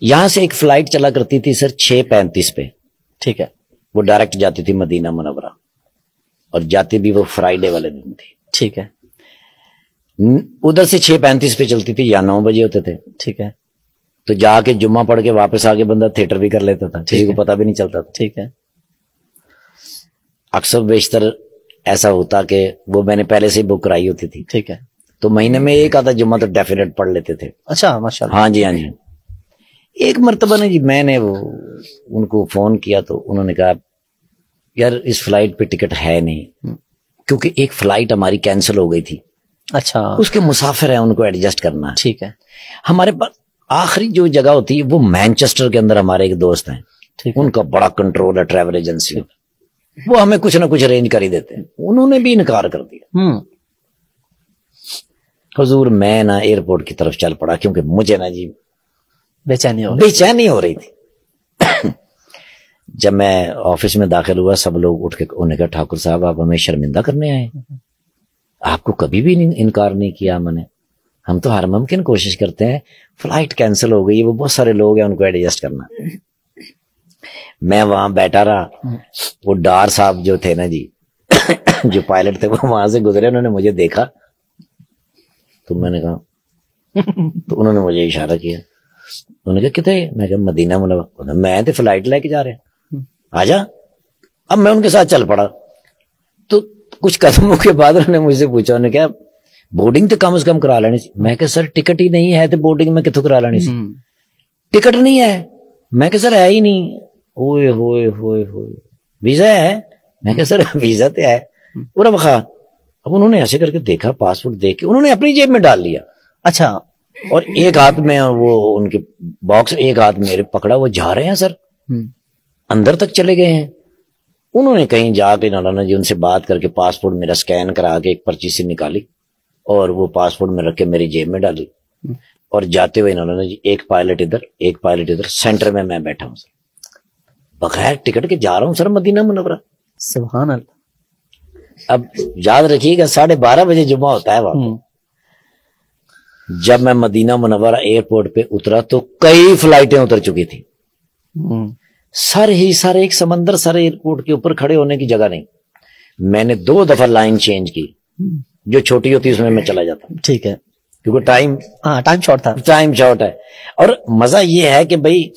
یہاں سے ایک فلائٹ چلا کرتی تھی سر 6:35 پہ، ٹھیک ہے، وہ ڈائریکٹ جاتی تھی مدینہ منورہ، اور جاتی بھی وہ فرائیڈے والے دن تھی، ٹھیک ہے، ادھر سے 6:35 پہ چلتی تھی یا 9 بجے ہوتے تھے، ٹھیک ہے، تو جا کے جمعہ پڑھ کے واپس آ کے بندہ تھیٹر بھی کر لیتا تھا، کسی کو پتہ بھی نہیں چلتا تھا۔ ٹھیک ہے، اکثر بیشتر ایسا ہوتا کہ وہ میں نے پہلے سے ہی بک کرائی ہوتی تھی، ٹھیک ہے، تو مہینے میں ایک آدھا جمعہ تو ڈیفینیٹ پڑھ لیتے تھے۔ اچھا ماشاء اللہ، ہاں جی ہاں جی۔ ایک مرتبہ نا جی میں نے ان کو فون کیا تو انہوں نے کہا یار اس فلائٹ پہ ٹکٹ ہے نہیں، کیونکہ ایک فلائٹ ہماری کینسل ہو گئی تھی، اچھا اس کے مسافر ہیں ان کو ایڈجسٹ کرنا ہے۔ ٹھیک ہے، ہمارے پاس آخری جو جگہ ہوتی ہے وہ مینچسٹر کے اندر ہمارے ایک دوست ہیں، ٹھیک ہے، ان کا بڑا کنٹرول ہے ٹریول ایجنسی، وہ ہمیں کچھ نہ کچھ ارینج کر ہی دیتے ہیں، انہوں نے بھی انکار کر دیا۔ حضور میں نا ایئرپورٹ کی طرف چل پڑا، کیونکہ مجھے نا جی بے چینی ہو رہی تھی۔ جب میں آفس میں داخل ہوا سب لوگ اٹھ کے انہوں نے کہا ٹھاکر صاحب آپ ہمیں شرمندہ کرنے آئے، آپ کو کبھی بھی انکار نہیں کیا میں نے، ہم تو ہر ممکن کوشش کرتے ہیں، فلائٹ کینسل ہو گئی، وہ بہت سارے لوگ ہیں ان کو ایڈجسٹ کرنا۔ میں وہاں بیٹھا رہا، وہ ڈار صاحب جو تھے نا جی جو پائلٹ تھے وہ وہاں سے گزرے، انہوں نے مجھے دیکھا تو میں نے کہا، تو انہوں نے مجھے اشارہ کیا، انہوں نے کہا کتنے؟ میں کہا مدینہ منورہ۔ میں تو فلائٹ لے کے جا رہے ہیں، آجا۔ اب میں ان کے ساتھ چل پڑا، تو کچھ قدموں کے بعد انہوں نے مجھ سے پوچھا، انہوں نے کہا بورڈنگ تو کم از کم کرا لینی سی۔ میں کہا سر ٹکٹ ہی نہیں ہے تو بورڈنگ میں کتوں کرا لینی سی؟ ٹکٹ نہیں ہے۔ میں کہا سر ہے ہی نہیں۔ اوئے ہوئے ہوئے ہوئے ویزا ہے؟ میں کہا سر ویزا تو ہے۔ اور اب انہوں نے ایسے کر کے دیکھا، پاسپورٹ دیکھ کے انہوں نے اپنی جیب میں ڈال لیا، اچھا، اور ایک ہاتھ میں وہ ان کے باکس، ایک ہاتھ میرے پکڑا، وہ جا رہے ہیں سر، اندر تک چلے گئے ہیں۔ انہوں نے کہیں جا کے مولانا جی ان سے بات کر کے پاسپورٹ میرا سکین کرا کے ایک پرچی سے نکالی اور وہ پاسپورٹ میں رکھ کے میری جیب میں ڈالی، اور جاتے ہوئے مولانا جی ایک پائلٹ ادھر ایک پائلٹ ادھر، سینٹر میں میں بیٹھا ہوں سر، بغیر ٹکٹ کے جا رہا ہوں سر مدینہ منورہ۔ سبحان اللہ۔ اب یاد رکھیے گا 12:30 بجے جمعہ ہوتا ہے وہاں۔ جب میں مدینہ منورہ ایئرپورٹ پہ اترا تو کئی فلائٹیں اتر چکی تھی، سر ہی سر ایک سمندر سر ایئرپورٹ کے اوپر کھڑے ہونے کی جگہ نہیں۔ میں نے 2 دفعہ لائن چینج کی، جو چھوٹی ہوتی اس میں میں چلا جاتا، ٹھیک ہے، کیونکہ ٹائم شارٹ تھا، ٹائم شارٹ ہے۔ اور مزہ یہ ہے کہ بھئی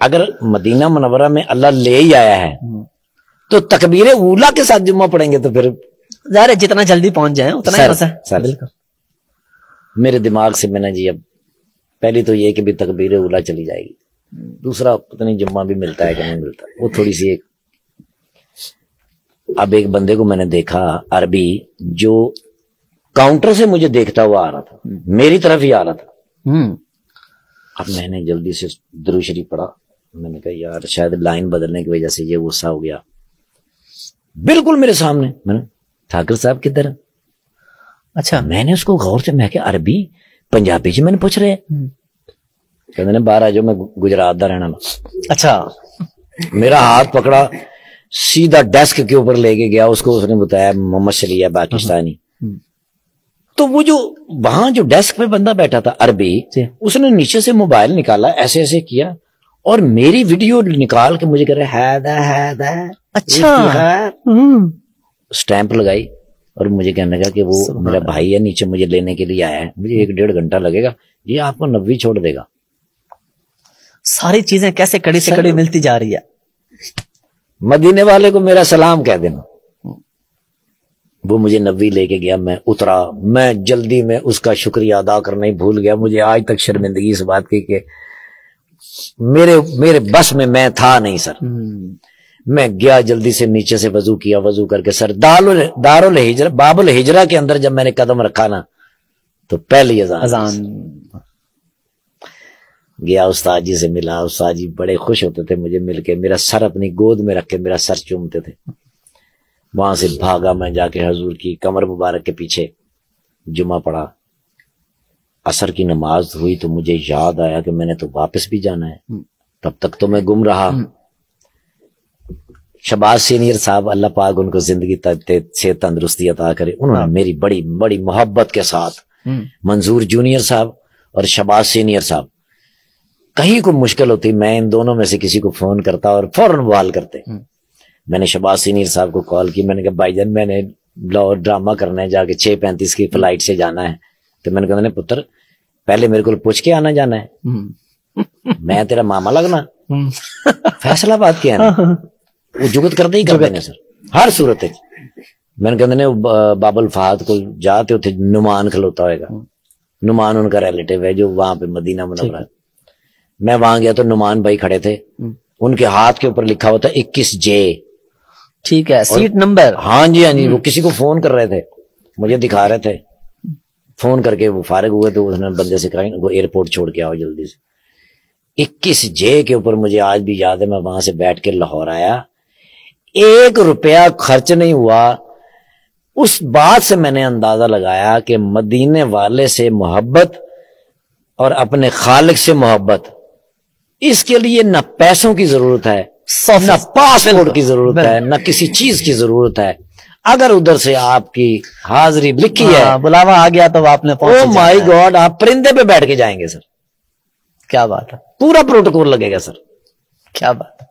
اگر مدینہ منورہ میں اللہ لے ہی آیا ہے تو تکبیر اولا کے ساتھ جمعہ پڑھیں گے تو پھر ظاہر ہے جتنا جلدی پہنچ جائیں اتنا ہی مزہ ہے۔ بالکل میرے دماغ سے میں نے جی اب پہلی تو یہ کہ بھی تکبیر اولا چلی جائے گی، دوسرا پتہ نہیں جمعہ بھی ملتا ہے کہ نہیں ملتا، وہ تھوڑی سی ایک۔ اب ایک بندے کو میں نے دیکھا عربی، جو کاؤنٹر سے مجھے دیکھتا ہوا آ رہا تھا، میری طرف ہی آ رہا تھا۔ اب میں نے جلدی سے درود شریف پڑھا، میں نے کہا یار شاید لائن بدلنے کی وجہ سے یہ غصہ ہو گیا۔ بالکل میرے سامنے، میں نے ٹھاکر صاحب کدھر؟ اچھا، میں نے اس کو غور سے، میں کہ عربی پنجابی جی میں نے پوچھ رہے، کہتے ہیں باہر آ جاؤ میں گجرات دا رہنا۔ اچھا، میرا ہاتھ پکڑا سیدھا ڈیسک کے اوپر لے کے گیا، اس کو اس نے بتایا محمد شلیہ پاکستانی۔ تو وہ جو وہاں جو ڈیسک پہ بندہ بیٹھا تھا عربی، اس نے نیچے سے موبائل نکالا، ایسے ایسے کیا اور میری ویڈیو نکال کے مجھے کہہ رہے ہے اچھا، سٹیمپ لگائی اور مجھے کہنے لگا کہ وہ میرا بھائی ہے نیچے مجھے لینے کے لیے آیا ہے، مجھے 1-1.5 گھنٹہ لگے گا، یہ آپ کو 90 چھوڑ دے گا۔ ساری چیزیں کیسے کڑی سے کڑی ملتی جا رہی ہے۔ مدینے والے کو میرا سلام کہہ دینا۔ وہ مجھے 90 لے کے گیا، میں اترا، میں جلدی میں اس کا شکریہ ادا کرنا ہی بھول گیا۔ مجھے آج تک شرمندگی اس بات کی کہ میرے بس میں تھا نہیں سر۔ میں گیا جلدی سے نیچے سے وضو کیا، وضو کر کے سر دارالہجرہ باب الہجرہ کے اندر جب میں نے قدم رکھا نا تو پہلی اذان گیا، استاد جی سے ملا، استاد جی بڑے خوش ہوتے تھے مجھے مل کے، میرا سر اپنی گود میں رکھ کے میرا سر چومتے تھے۔ وہاں سے بھاگا میں جا کے حضور کی کمر مبارک کے پیچھے جمعہ پڑھا۔ عصر کی نماز ہوئی تو مجھے یاد آیا کہ میں نے تو واپس بھی جانا ہے، تب تک تو میں گم رہا۔ شباز سینئر صاحب اللہ پاک ان کو زندگی سے تندرستی عطا کرے، انہوں نے میری بڑی بڑی محبت کے ساتھ، منظور جونیئر صاحب اور شباز سینئر صاحب کہیں کو مشکل ہوتی میں ان دونوں میں سے کسی کو فون کرتا اور فوراً بحال کرتے. میں نے شہباز سینئر صاحب کو کال کی, میں نے کہا بھائی جان میں نے لاہور ڈرامہ کرنا ہے, جا کے 6:35 کی فلائٹ سے جانا ہے. تو میں نے کہا پتر پہلے میرے کو پوچھ کے آنا جانا ہے, میں تیرا ماما لگنا, فیصلہ بات کیا ہے وہ جگت کرتے ہی کرتے ہیں سر ہر صورت. میں نے کہا باب الفہد کو جاتے ہوتے نعمان کھلوتا ہوئے گا, نعمان ان کا ریلیٹیو ہے جو وہاں پہ مدینہ منورہ. میں وہاں گیا تو نعمان بھائی کھڑے تھے, ان کے ہاتھ کے اوپر لکھا ہوتا 21J. ٹھیک ہے, سیٹ نمبر. ہاں جی ہاں جی, وہ کسی کو فون کر رہے تھے, مجھے دکھا رہے تھے, فون کر کے وہ فارغ ہوئے تو اس نے بندے سے کہا وہ ایئرپورٹ چھوڑ کے آؤ جلدی سے. 21J کے اوپر مجھے آج بھی یاد ہے, میں وہاں سے بیٹھ کے لاہور آیا, 1 روپیہ خرچ نہیں ہوا. اس بات سے میں نے اندازہ لگایا کہ مدینے والے سے محبت اور اپنے خالق سے محبت, اس کے لیے نہ پیسوں کی ضرورت ہے, نہ پاسپورٹ کی ضرورت ہے, نہ کسی چیز کی ضرورت ہے. اگر ادھر سے آپ کی حاضری لکھی ہے, بلاوا آ گیا تو آپ نے او مائی گاڈ, آپ پرندے پہ بیٹھ کے جائیں گے سر. کیا بات ہے, پورا پروٹوکول لگے گا سر. کیا بات ہے.